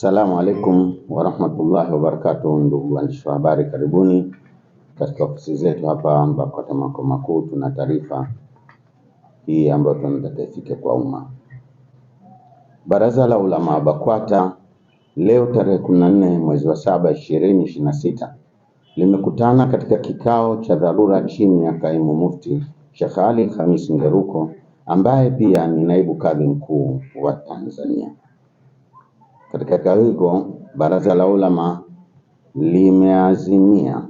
Assalamu alaikum warahmatullahi wabarakatuh. Ndugu waandishi wa habari, karibuni katika ofisi zetu hapa BAKWATA makao makuu. Tuna taarifa hii ambayo tunataka ifike kwa umma. Baraza la Ulama BAKWATA leo tarehe 14 mwezi wa 7 2026 limekutana katika kikao cha dharura chini ya Kaimu Mufti Sheikh Ali Khamis Ngeruko ambaye pia ni naibu kadhi mkuu wa Tanzania. Katika kikao hicho, Baraza la Ulama limeazimia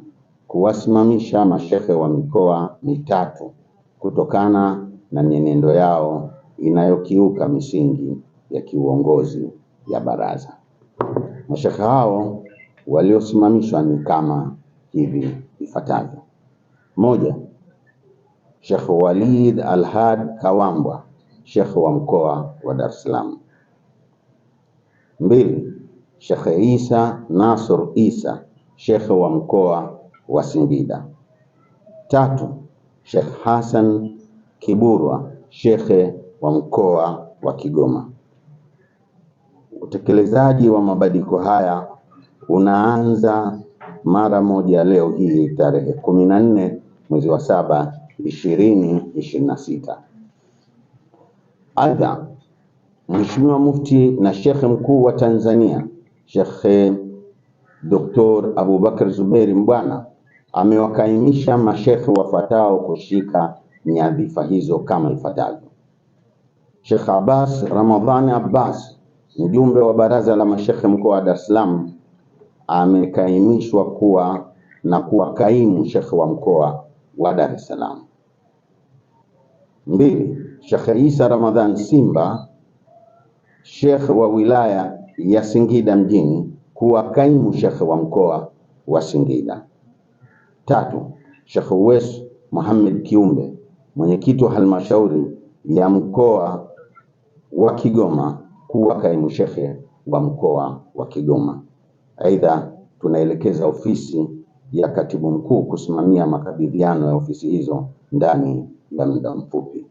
kuwasimamisha mashehe wa mikoa mitatu kutokana na mienendo yao inayokiuka misingi ya kiuongozi ya baraza. Mashehe hao waliosimamishwa ni kama hivi ifuatavyo: moja, Sheikh Walid Al-Had Kawambwa, Sheikh wa mkoa wa Dar es Salaam. 2, Sheikh Isa Nasr Isa, Sheikh wa mkoa wa Singida. 3, Sheikh Hassan Kiburwa, Sheikh wa mkoa wa Kigoma. Utekelezaji wa mabadiliko haya unaanza mara moja leo hii tarehe 14 mwezi wa 7 2026. Aidha, Mheshimiwa Mufti na Sheikh mkuu wa Tanzania Sheikh Dr. Abubakar Zuberi Mbwana amewakaimisha masheikh wafuatao kushika nyadhifa hizo kama ifuatavyo: Sheikh Abbas Ramadhani Abbas, mjumbe wa baraza la masheikh mkoa wa Dar es Salaam, amekaimishwa kuwa kaimu sheikh wa mkoa wa Dar es Salaam. 2, Sheikh Isa Ramadhan Simba, Sheikh wa wilaya ya Singida mjini, kuwa kaimu Sheikh wa mkoa wa Singida. 3, Sheikh Uwais Muhammad Kiumbe, mwenyekiti wa halmashauri ya mkoa wa Kigoma, kuwa kaimu Sheikh wa mkoa wa Kigoma. Aidha, tunaelekeza ofisi ya katibu mkuu kusimamia makabidhiano ya ofisi hizo ndani ya muda mfupi.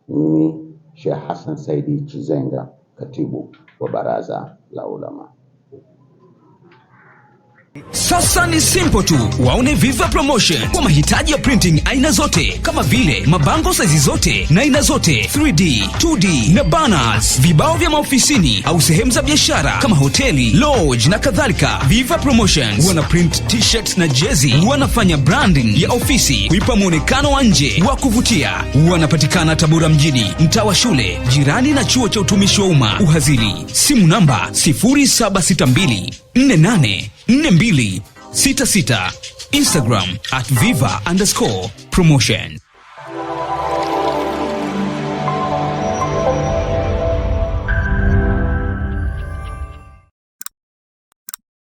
Mimi Sheikh Hassan Saidi Chizenga, katibu wa Baraza la Ulama. Sasa ni simple tu, waone Viva Promotion kwa mahitaji ya printing aina zote kama vile mabango size zote na aina zote, 3D, 2D na banners, vibao vya maofisini au sehemu za biashara kama hoteli, lodge na kadhalika. Viva Promotion wana print t-shirts na jezi, wanafanya branding ya ofisi kuipa muonekano wa nje wa kuvutia. Wanapatikana Tabora mjini, mtaa wa shule, jirani na chuo cha utumishi wa umma Uhazili. Simu namba 0762484266. Instagram @viva_promotion.